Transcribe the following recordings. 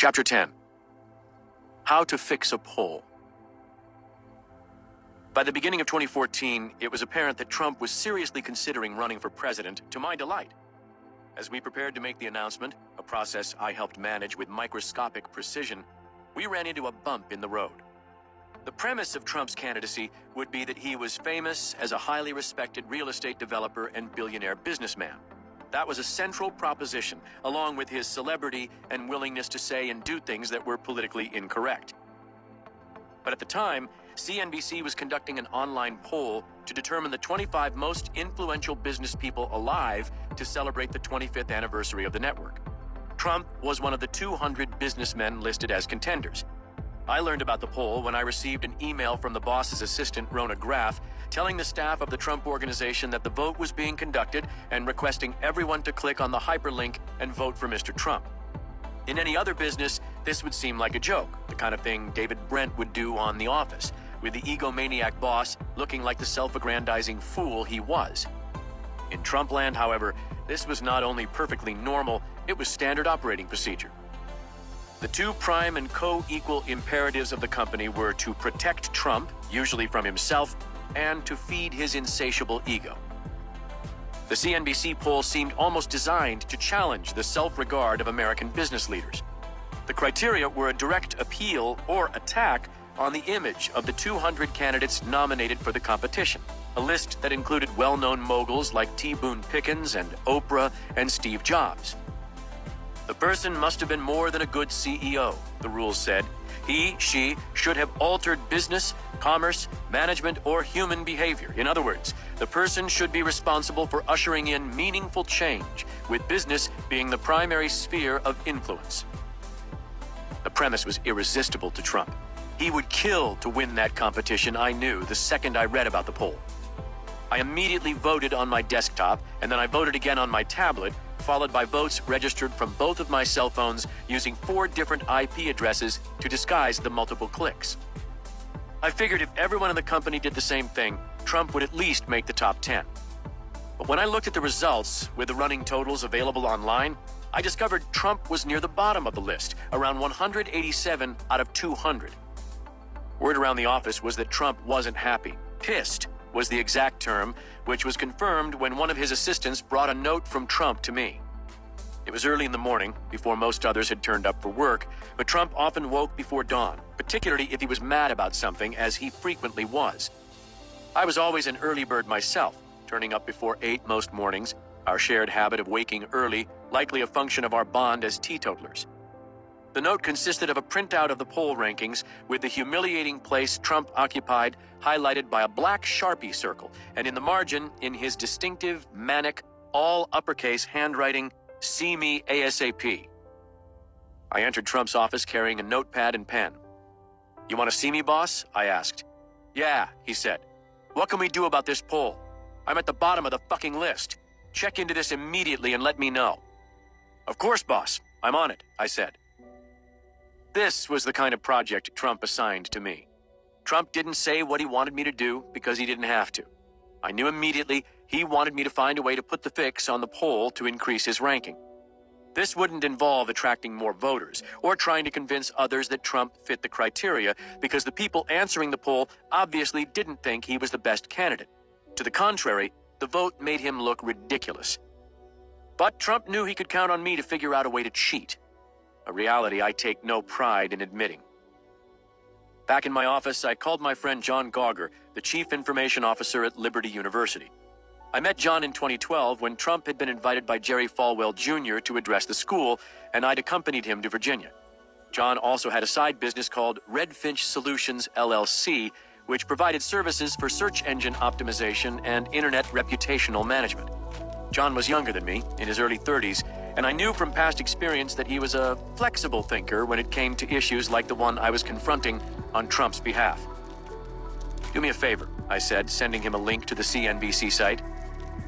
Chapter 10. How to fix a poll. By the beginning of 2014, it was apparent that Trump was seriously considering running for president, to my delight. As we prepared to make the announcement, a process I helped manage with microscopic precision, we ran into a bump in the road. The premise of Trump's candidacy would be that he was famous as a highly respected real estate developer and billionaire businessman. That was a central proposition, along with his celebrity and willingness to say and do things that were politically incorrect. But at the time, CNBC was conducting an online poll to determine the 25 most influential business people alive to celebrate the 25th anniversary of the network. Trump was one of the 200 businessmen listed as contenders. I learned about the poll when I received an email from the boss's assistant, Rona Graff, telling the staff of the Trump organization that the vote was being conducted and requesting everyone to click on the hyperlink and vote for Mr. Trump. In any other business, this would seem like a joke, the kind of thing David Brent would do on The Office, with the egomaniac boss looking like the self-aggrandizing fool he was. In Trumpland, however, this was not only perfectly normal, it was standard operating procedure. The two prime and co-equal imperatives of the company were to protect Trump, usually from himself, and to feed his insatiable ego. The CNBC poll seemed almost designed to challenge the self-regard of American business leaders. The criteria were a direct appeal or attack on the image of the 200 candidates nominated for the competition, a list that included well-known moguls like T. Boone Pickens and Oprah and Steve Jobs. The person must have been more than a good CEO, the rules said. She should have altered business, commerce, management, or human behavior. In other words, the person should be responsible for ushering in meaningful change, with business being the primary sphere of influence. The premise was irresistible to Trump. He would kill to win that competition, I knew, the second I read about the poll. I immediately voted on my desktop, and then I voted again on my tablet, followed by votes registered from both of my cell phones using 4 different IP addresses to disguise the multiple clicks. I figured if everyone in the company did the same thing, Trump would at least make the top 10. But when I looked at the results with the running totals available online, I discovered Trump was near the bottom of the list, around 187 out of 200. Word around the office was that Trump wasn't happy. Pissed was the exact term, which was confirmed when one of his assistants brought a note from Trump to me. It was early in the morning, before most others had turned up for work, but Trump often woke before dawn, particularly if he was mad about something, as he frequently was. I was always an early bird myself, turning up before 8 most mornings, our shared habit of waking early, likely a function of our bond as teetotalers. The note consisted of a printout of the poll rankings with the humiliating place Trump occupied highlighted by a black Sharpie circle, and in the margin, in his distinctive, manic, all-uppercase handwriting, "See me ASAP." I entered Trump's office carrying a notepad and pen. "You want to see me, boss?" I asked. "Yeah," he said. "What can we do about this poll? I'm at the bottom of the fucking list. Check into this immediately and let me know." "Of course, boss. I'm on it," I said. This was the kind of project Trump assigned to me. Trump didn't say what he wanted me to do because he didn't have to. I knew immediately he wanted me to find a way to put the fix on the poll to increase his ranking. This wouldn't involve attracting more voters or trying to convince others that Trump fit the criteria, because the people answering the poll obviously didn't think he was the best candidate. To the contrary, the vote made him look ridiculous. But Trump knew he could count on me to figure out a way to cheat. A reality I take no pride in admitting. Back in my office, I called my friend John Gauger, the Chief Information Officer at Liberty University. I met John in 2012 when Trump had been invited by Jerry Falwell Jr. to address the school, and I'd accompanied him to Virginia. John also had a side business called Redfinch Solutions LLC, which provided services for search engine optimization and internet reputational management. John was younger than me, in his early 30s, and I knew from past experience that he was a flexible thinker when it came to issues like the one I was confronting on Trump's behalf. "Do me a favor," I said, sending him a link to the CNBC site.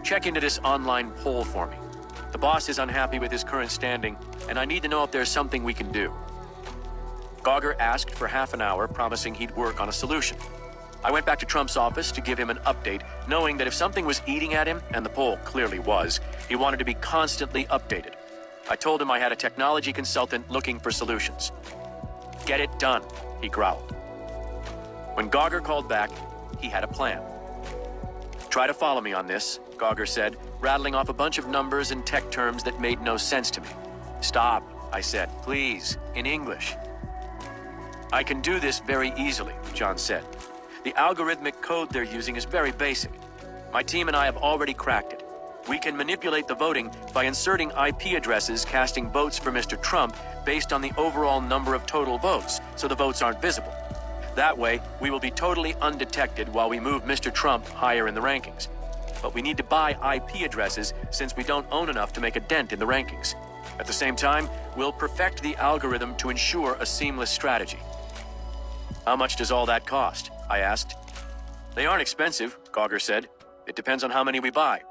"Check into this online poll for me. The boss is unhappy with his current standing, and I need to know if there's something we can do." Gauger asked for half an hour, promising he'd work on a solution. I went back to Trump's office to give him an update, knowing that if something was eating at him, and the poll clearly was, he wanted to be constantly updated. I told him I had a technology consultant looking for solutions. Get it done, he growled. When Gauger called back, he had a plan. Try to follow me on this, Gauger said, rattling off a bunch of numbers and tech terms that made no sense to me. Stop, I said, please, in English. I can do this very easily, John said. The algorithmic code they're using is very basic. My team and I have already cracked it. We can manipulate the voting by inserting IP addresses casting votes for Mr. Trump based on the overall number of total votes, so the votes aren't visible. That way, we will be totally undetected while we move Mr. Trump higher in the rankings. But we need to buy IP addresses since we don't own enough to make a dent in the rankings. At the same time, we'll perfect the algorithm to ensure a seamless strategy. How much does all that cost? I asked. They aren't expensive, Gauger said. It depends on how many we buy.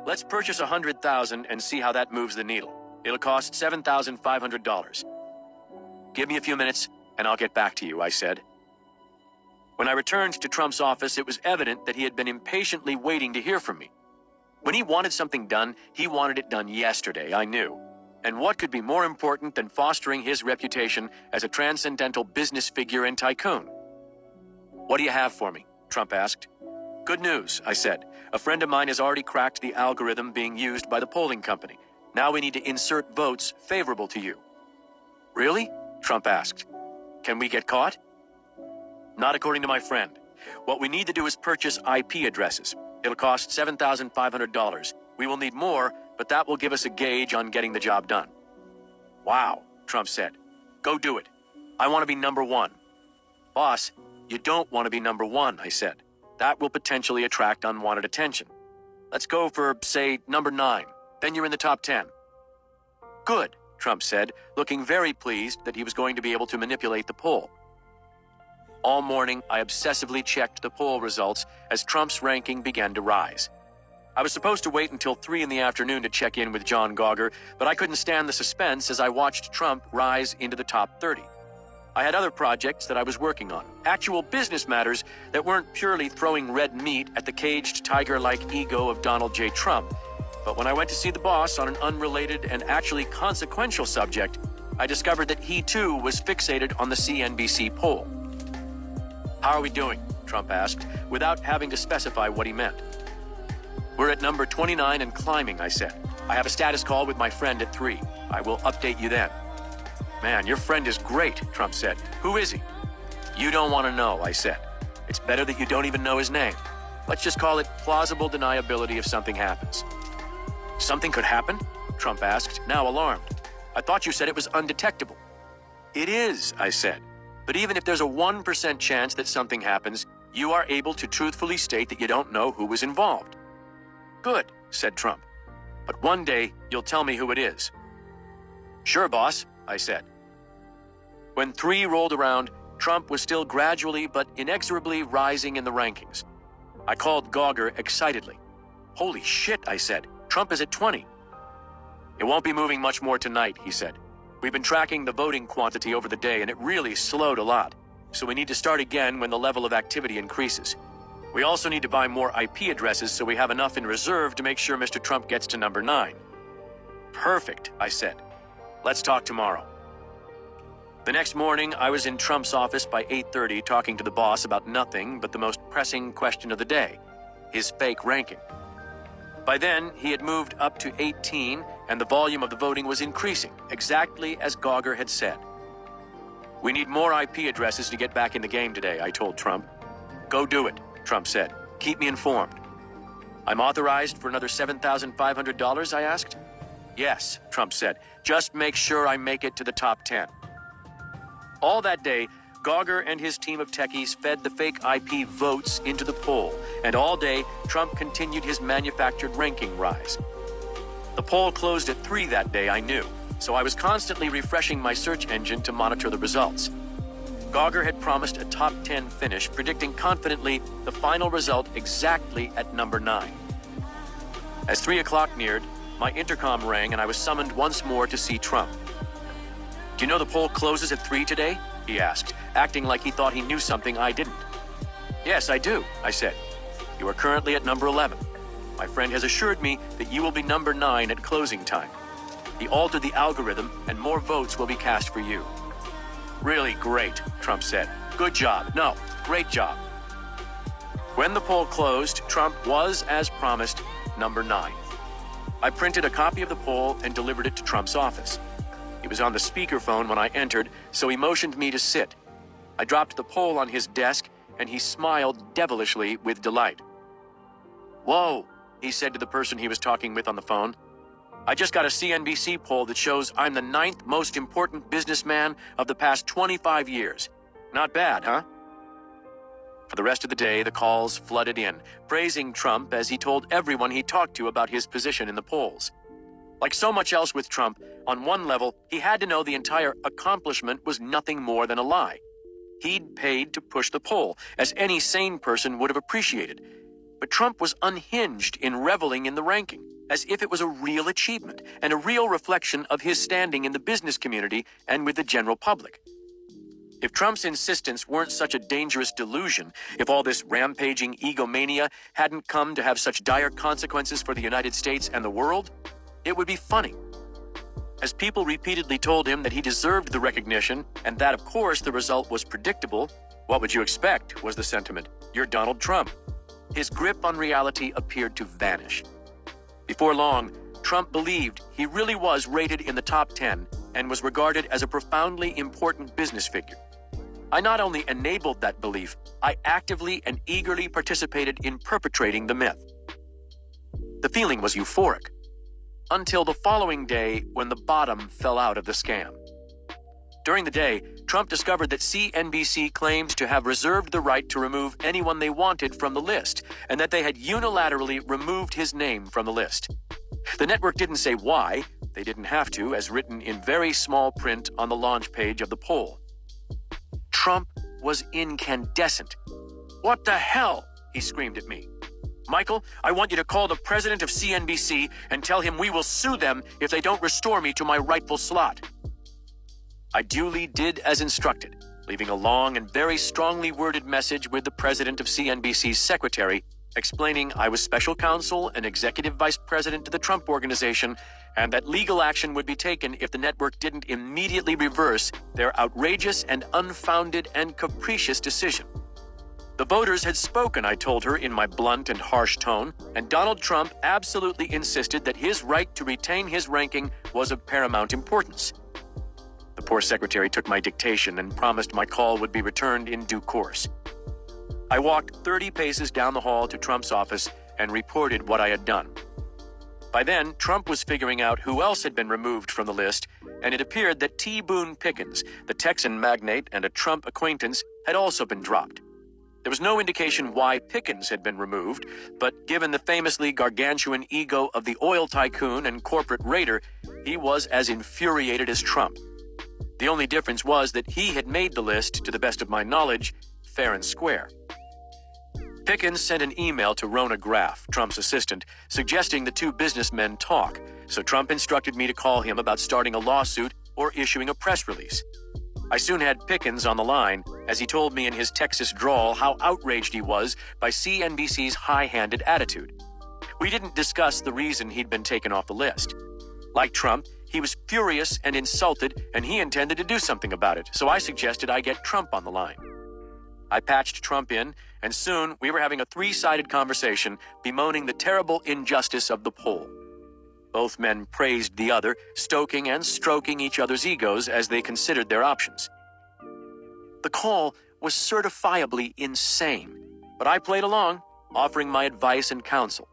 Let's purchase 100,000 and see how that moves the needle. It'll cost $7,500. Give me a few minutes and I'll get back to you, I said. When I returned to Trump's office, it was evident that he had been impatiently waiting to hear from me. When he wanted something done, he wanted it done yesterday, I knew. And what could be more important than fostering his reputation as a transcendental business figure and tycoon? What do you have for me? Trump asked. Good news, I said. A friend of mine has already cracked the algorithm being used by the polling company. Now we need to insert votes favorable to you. Really? Trump asked. Can we get caught? Not according to my friend. What we need to do is purchase IP addresses. It'll cost $7,500. We will need more, but that will give us a gauge on getting the job done. Wow, Trump said. Go do it. I want to be number one. Boss, you don't want to be number one, I said. That will potentially attract unwanted attention. Let's go for, say, number 9. Then you're in the top 10. Good, Trump said, looking very pleased that he was going to be able to manipulate the poll. All morning, I obsessively checked the poll results as Trump's ranking began to rise. I was supposed to wait until 3 in the afternoon to check in with John Gauger, but I couldn't stand the suspense as I watched Trump rise into the top 30. I had other projects that I was working on, actual business matters that weren't purely throwing red meat at the caged tiger-like ego of Donald J. Trump. But when I went to see the boss on an unrelated and actually consequential subject, I discovered that he too was fixated on the CNBC poll. How are we doing? Trump asked, without having to specify what he meant. We're at number 29 and climbing, I said. I have a status call with my friend at 3. I will update you then. Man, your friend is great, Trump said. Who is he? You don't want to know, I said. It's better that you don't even know his name. Let's just call it plausible deniability if something happens. Something could happen? Trump asked, now alarmed. I thought you said it was undetectable. It is, I said. But even if there's a 1% chance that something happens, you are able to truthfully state that you don't know who was involved. Good, said Trump. But one day, you'll tell me who it is. Sure, boss, I said. When 3 rolled around, Trump was still gradually but inexorably rising in the rankings. I called Gauger excitedly. Holy shit, I said. Trump is at 20. It won't be moving much more tonight, he said. We've been tracking the voting quantity over the day and it really slowed a lot. So we need to start again when the level of activity increases. We also need to buy more IP addresses so we have enough in reserve to make sure Mr. Trump gets to number 9. Perfect, I said. Let's talk tomorrow. The next morning, I was in Trump's office by 8:30 talking to the boss about nothing but the most pressing question of the day, his fake ranking. By then, he had moved up to 18, and the volume of the voting was increasing, exactly as Gauger had said. We need more IP addresses to get back in the game today, I told Trump. Go do it, Trump said. Keep me informed. I'm authorized for another $7,500, I asked. Yes, Trump said. Just make sure I make it to the top 10. All that day, Gauger and his team of techies fed the fake IP votes into the poll, and all day, Trump continued his manufactured ranking rise. The poll closed at 3 that day, I knew, so I was constantly refreshing my search engine to monitor the results. Gauger had promised a top 10 finish, predicting confidently the final result exactly at number 9. As 3 o'clock neared, my intercom rang and I was summoned once more to see Trump. Do you know the poll closes at 3 today? He asked, acting like he thought he knew something I didn't. Yes, I do, I said. You are currently at number 11. My friend has assured me that you will be number 9 at closing time. He altered the algorithm, and more votes will be cast for you. Really great, Trump said. Good job. No, great job. When the poll closed, Trump was, as promised, number 9. I printed a copy of the poll and delivered it to Trump's office. He was on the speakerphone when I entered, so he motioned me to sit. I dropped the poll on his desk, and he smiled devilishly with delight. "Whoa," he said to the person he was talking with on the phone. "I just got a CNBC poll that shows I'm the 9th most important businessman of the past 25 years. Not bad, huh?" For the rest of the day, the calls flooded in, praising Trump as he told everyone he talked to about his position in the polls. Like so much else with Trump, on one level, he had to know the entire accomplishment was nothing more than a lie. He'd paid to push the poll, as any sane person would have appreciated. But Trump was unhinged in reveling in the ranking, as if it was a real achievement and a real reflection of his standing in the business community and with the general public. If Trump's insistence weren't such a dangerous delusion, if all this rampaging egomania hadn't come to have such dire consequences for the United States and the world, it would be funny. As people repeatedly told him that he deserved the recognition and that, of course, the result was predictable, what would you expect, was the sentiment. You're Donald Trump. His grip on reality appeared to vanish. Before long, Trump believed he really was rated in the top 10 and was regarded as a profoundly important business figure. I not only enabled that belief, I actively and eagerly participated in perpetrating the myth. The feeling was euphoric, until the following day when the bottom fell out of the scam. During the day, Trump discovered that CNBC claimed to have reserved the right to remove anyone they wanted from the list, and that they had unilaterally removed his name from the list. The network didn't say why. They didn't have to, as written in very small print on the launch page of the poll. Trump was incandescent. "What the hell?" he screamed at me. "Michael, I want you to call the president of CNBC and tell him we will sue them if they don't restore me to my rightful slot." I duly did as instructed, leaving a long and very strongly worded message with the president of CNBC's secretary, explaining I was special counsel and executive vice president to the Trump Organization, and that legal action would be taken if the network didn't immediately reverse their outrageous and unfounded and capricious decision. The voters had spoken, I told her in my blunt and harsh tone, and Donald Trump absolutely insisted that his right to retain his ranking was of paramount importance. The poor secretary took my dictation and promised my call would be returned in due course. I walked 30 paces down the hall to Trump's office and reported what I had done. By then, Trump was figuring out who else had been removed from the list, and it appeared that T. Boone Pickens, the Texan magnate and a Trump acquaintance, had also been dropped. There was no indication why Pickens had been removed, but given the famously gargantuan ego of the oil tycoon and corporate raider, he was as infuriated as Trump. The only difference was that he had made the list, to the best of my knowledge, fair and square. Pickens sent an email to Rona Graff, Trump's assistant, suggesting the two businessmen talk, so Trump instructed me to call him about starting a lawsuit or issuing a press release. I soon had Pickens on the line, as he told me in his Texas drawl how outraged he was by CNBC's high-handed attitude. We didn't discuss the reason he'd been taken off the list. Like Trump, he was furious and insulted, and he intended to do something about it, so I suggested I get Trump on the line. I patched Trump in, and soon we were having a three-sided conversation bemoaning the terrible injustice of the poll. Both men praised the other, stoking and stroking each other's egos as they considered their options. The call was certifiably insane, but I played along, offering my advice and counsel.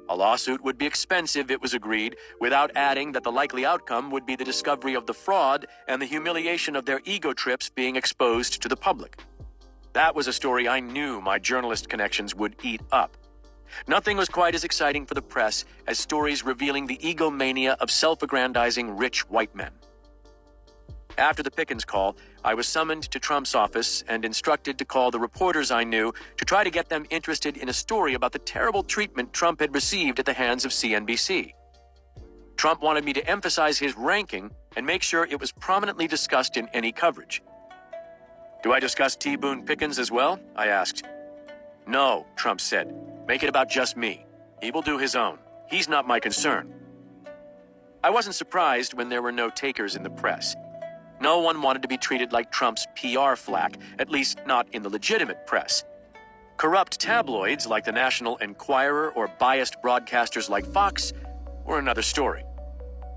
A lawsuit would be expensive, it was agreed, without adding that the likely outcome would be the discovery of the fraud and the humiliation of their ego trips being exposed to the public. That was a story I knew my journalist connections would eat up. Nothing was quite as exciting for the press as stories revealing the egomania of self-aggrandizing rich white men. After the Pickens call, I was summoned to Trump's office and instructed to call the reporters I knew to try to get them interested in a story about the terrible treatment Trump had received at the hands of CNBC. Trump wanted me to emphasize his ranking and make sure it was prominently discussed in any coverage. "Do I discuss T. Boone Pickens as well?" I asked. "No," Trump said. "Make it about just me. He will do his own. He's not my concern." I wasn't surprised when there were no takers in the press. No one wanted to be treated like Trump's PR flack, at least not in the legitimate press. Corrupt tabloids like the National Enquirer or biased broadcasters like Fox were another story.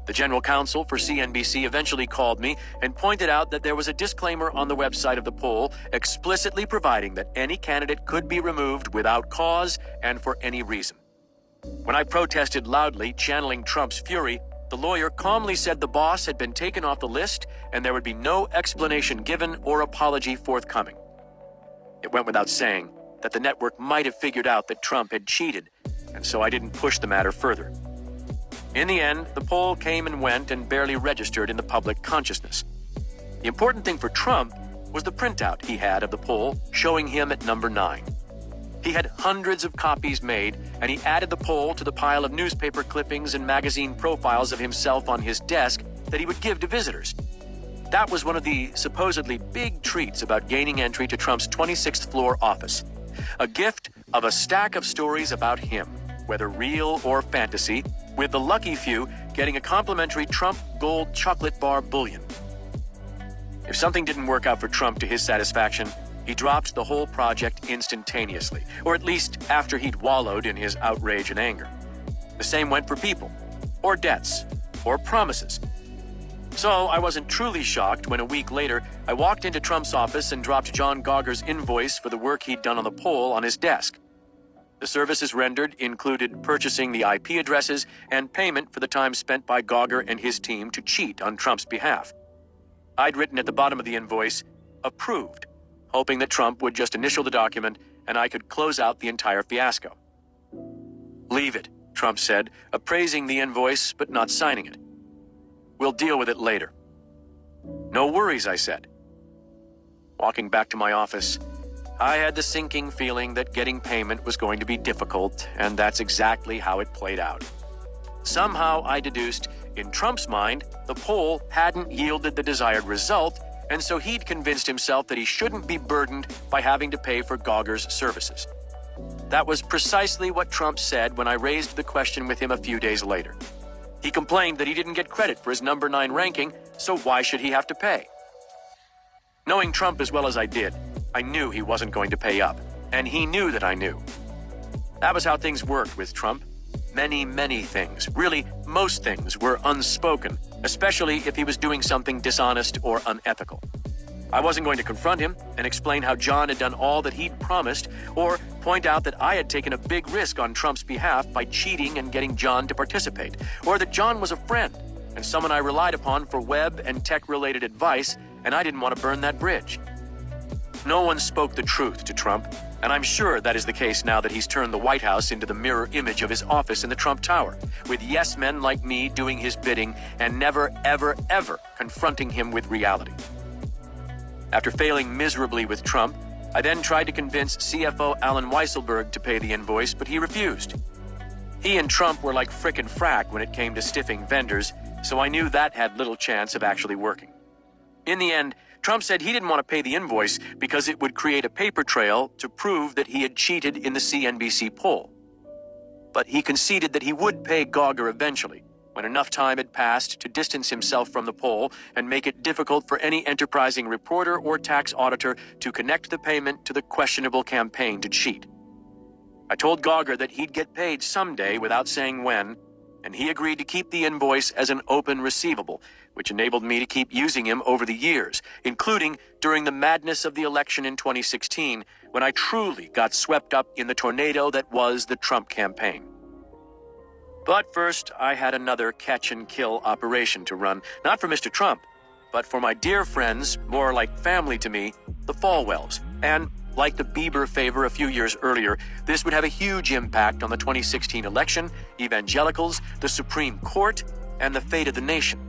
The general counsel for CNBC eventually called me and pointed out that there was a disclaimer on the website of the poll explicitly providing that any candidate could be removed without cause and for any reason. When I protested loudly, channeling Trump's fury, the lawyer calmly said the boss had been taken off the list and there would be no explanation given or apology forthcoming. It went without saying that the network might have figured out that Trump had cheated, and so I didn't push the matter further. In the end, the poll came and went and barely registered in the public consciousness. The important thing for Trump was the printout he had of the poll showing him at number 9. He had hundreds of copies made, and he added the poll to the pile of newspaper clippings and magazine profiles of himself on his desk that he would give to visitors. That was one of the supposedly big treats about gaining entry to Trump's 26th floor office. A gift of a stack of stories about him, whether real or fantasy, with the lucky few getting a complimentary Trump gold chocolate bar bullion. If something didn't work out for Trump to his satisfaction, he dropped the whole project instantaneously, or at least after he'd wallowed in his outrage and anger. The same went for people, or debts, or promises. So I wasn't truly shocked when a week later I walked into Trump's office and dropped John Gauger's invoice for the work he'd done on the poll on his desk. The services rendered included purchasing the IP addresses and payment for the time spent by Gauger and his team to cheat on Trump's behalf. I'd written at the bottom of the invoice, "Approved," hoping that Trump would just initial the document and I could close out the entire fiasco. "Leave it," Trump said, appraising the invoice but not signing it. "We'll deal with it later." "No worries," I said. Walking back to my office, I had the sinking feeling that getting payment was going to be difficult, and that's exactly how it played out. Somehow I deduced, in Trump's mind, the poll hadn't yielded the desired result, and so he'd convinced himself that he shouldn't be burdened by having to pay for Gauger's services. That was precisely what Trump said when I raised the question with him a few days later. He complained that he didn't get credit for his number 9 ranking, so why should he have to pay? Knowing Trump as well as I did, I knew he wasn't going to pay up, and he knew that I knew. That was how things worked with Trump. Many things, really most things, were unspoken, especially if he was doing something dishonest or unethical. I wasn't going to confront him and explain how John had done all that he'd promised, or point out that I had taken a big risk on Trump's behalf by cheating and getting John to participate, or that John was a friend and someone I relied upon for web and tech-related advice, and I didn't want to burn that bridge. No one spoke the truth to Trump, and I'm sure that is the case now that he's turned the White House into the mirror image of his office in the Trump Tower, with yes-men like me doing his bidding and never, ever confronting him with reality. After failing miserably with Trump, I then tried to convince CFO Alan Weisselberg to pay the invoice, but he refused. He and Trump were like frickin' frack when it came to stiffing vendors, so I knew that had little chance of actually working. In the end, Trump said he didn't want to pay the invoice because it would create a paper trail to prove that he had cheated in the CNBC poll. But he conceded that he would pay Gauger eventually, when enough time had passed to distance himself from the poll and make it difficult for any enterprising reporter or tax auditor to connect the payment to the questionable campaign to cheat. I told Gauger that he'd get paid someday without saying when, and he agreed to keep the invoice as an open receivable, which enabled me to keep using him over the years, including during the madness of the election in 2016, when I truly got swept up in the tornado that was the Trump campaign. But first, I had another catch-and-kill operation to run, not for Mr. Trump, but for my dear friends, more like family to me, the Falwells. And, like the Bieber favor a few years earlier, this would have a huge impact on the 2016 election, evangelicals, the Supreme Court, and the fate of the nation.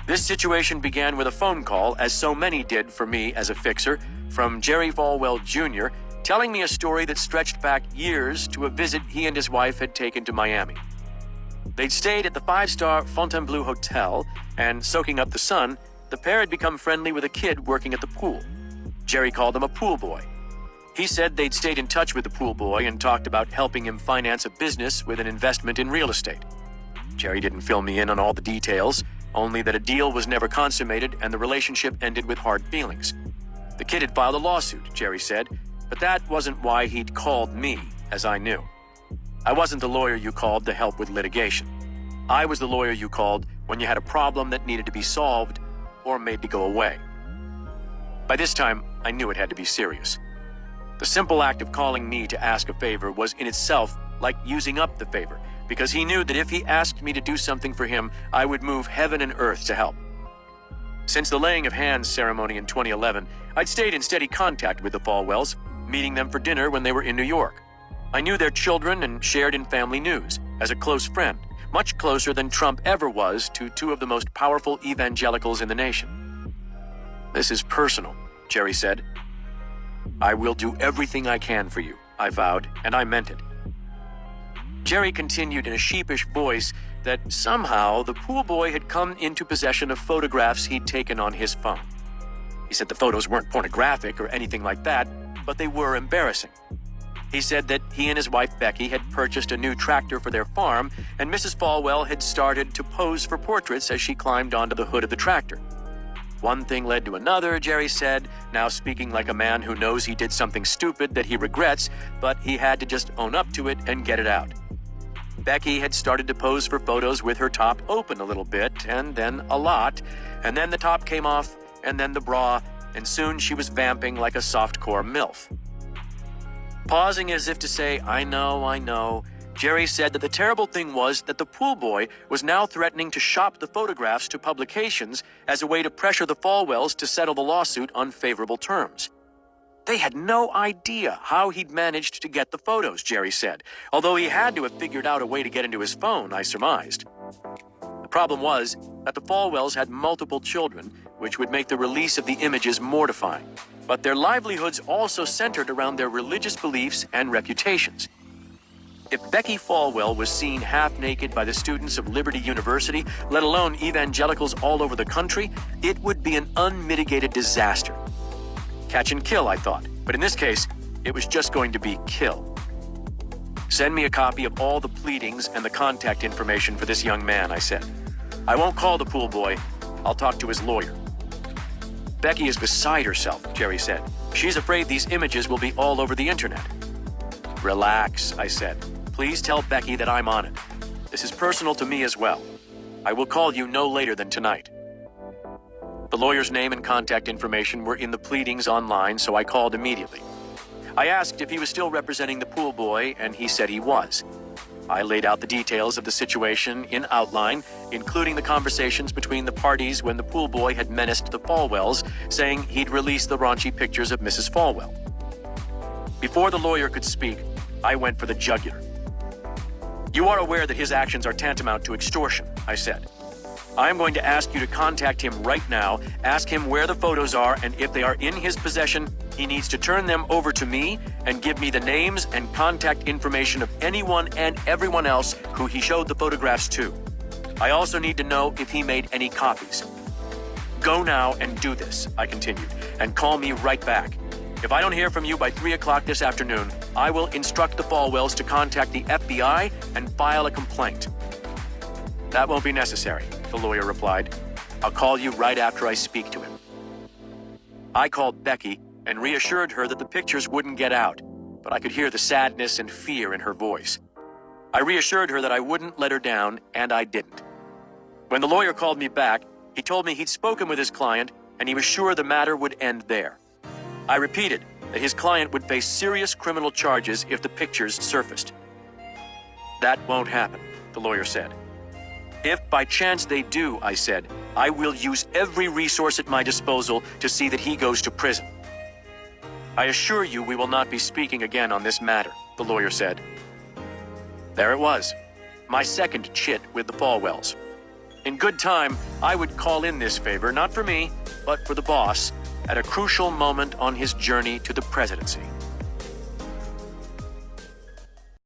This situation began with a phone call, as so many did for me as a fixer, from Jerry Falwell Jr., telling me a story that stretched back years to a visit he and his wife had taken to Miami. They'd stayed at the 5-star Fontainebleau Hotel, and soaking up the sun, the pair had become friendly with a kid working at the pool. Jerry called him a pool boy. He said they'd stayed in touch with the pool boy and talked about helping him finance a business with an investment in real estate. Jerry didn't fill me in on all the details, only that a deal was never consummated and the relationship ended with hard feelings. The kid had filed a lawsuit, Jerry said, but that wasn't why he'd called me, as I knew. I wasn't the lawyer you called to help with litigation. I was the lawyer you called when you had a problem that needed to be solved or made to go away. By this time, I knew it had to be serious. The simple act of calling me to ask a favor was in itself like using up the favor, because he knew that if he asked me to do something for him, I would move heaven and earth to help. Since the laying of hands ceremony in 2011, I'd stayed in steady contact with the Falwells, meeting them for dinner when they were in New York. I knew their children and shared in family news as a close friend, much closer than Trump ever was to two of the most powerful evangelicals in the nation. "This is personal," Jerry said. "I will do everything I can for you," I vowed, and I meant it. Jerry continued in a sheepish voice that somehow the pool boy had come into possession of photographs he'd taken on his phone. He said the photos weren't pornographic or anything like that, but they were embarrassing. He said that he and his wife Becky had purchased a new tractor for their farm, and Mrs. Falwell had started to pose for portraits as she climbed onto the hood of the tractor. One thing led to another, Jerry said, now speaking like a man who knows he did something stupid that he regrets, but he had to just own up to it and get it out. Becky had started to pose for photos with her top open a little bit, and then a lot, and then the top came off, and then the bra, and soon she was vamping like a softcore MILF. Pausing as if to say, I know, Jerry said that the terrible thing was that the pool boy was now threatening to shop the photographs to publications as a way to pressure the Falwells to settle the lawsuit on favorable terms. They had no idea how he'd managed to get the photos, Jerry said, although he had to have figured out a way to get into his phone, I surmised. The problem was that the Falwells had multiple children, which would make the release of the images mortifying, but their livelihoods also centered around their religious beliefs and reputations. If Becky Falwell was seen half-naked by the students of Liberty University, let alone evangelicals all over the country, it would be an unmitigated disaster. Catch and kill, I thought, but in this case, it was just going to be kill. Send me a copy of all the pleadings and the contact information for this young man, I said. I won't call the pool boy. I'll talk to his lawyer. Becky is beside herself, Jerry said. She's afraid these images will be all over the internet. Relax, I said. Please tell Becky that I'm on it. This is personal to me as well. I will call you no later than tonight. The lawyer's name and contact information were in the pleadings online, so I called immediately. I asked if he was still representing the pool boy, and he said he was. I laid out the details of the situation in outline, including the conversations between the parties when the pool boy had menaced the Falwells, saying he'd release the raunchy pictures of Mrs. Falwell. Before the lawyer could speak, I went for the jugular. You are aware that his actions are tantamount to extortion, I said. I am going to ask you to contact him right now, ask him where the photos are, and if they are in his possession, he needs to turn them over to me and give me the names and contact information of anyone and everyone else who he showed the photographs to. I also need to know if he made any copies. Go now and do this, I continued, and call me right back. If I don't hear from you by 3 o'clock this afternoon, I will instruct the Falwells to contact the FBI and file a complaint. That won't be necessary, the lawyer replied. I'll call you right after I speak to him. I called Becky and reassured her that the pictures wouldn't get out, but I could hear the sadness and fear in her voice. I reassured her that I wouldn't let her down, and I didn't. When the lawyer called me back, he told me he'd spoken with his client, and he was sure the matter would end there. I repeated that his client would face serious criminal charges if the pictures surfaced. That won't happen, the lawyer said. If by chance they do, I said, I will use every resource at my disposal to see that he goes to prison. I assure you we will not be speaking again on this matter, the lawyer said. There it was, my second chit with the Falwells. In good time, I would call in this favor, not for me, but for the boss, at a crucial moment on his journey to the presidency.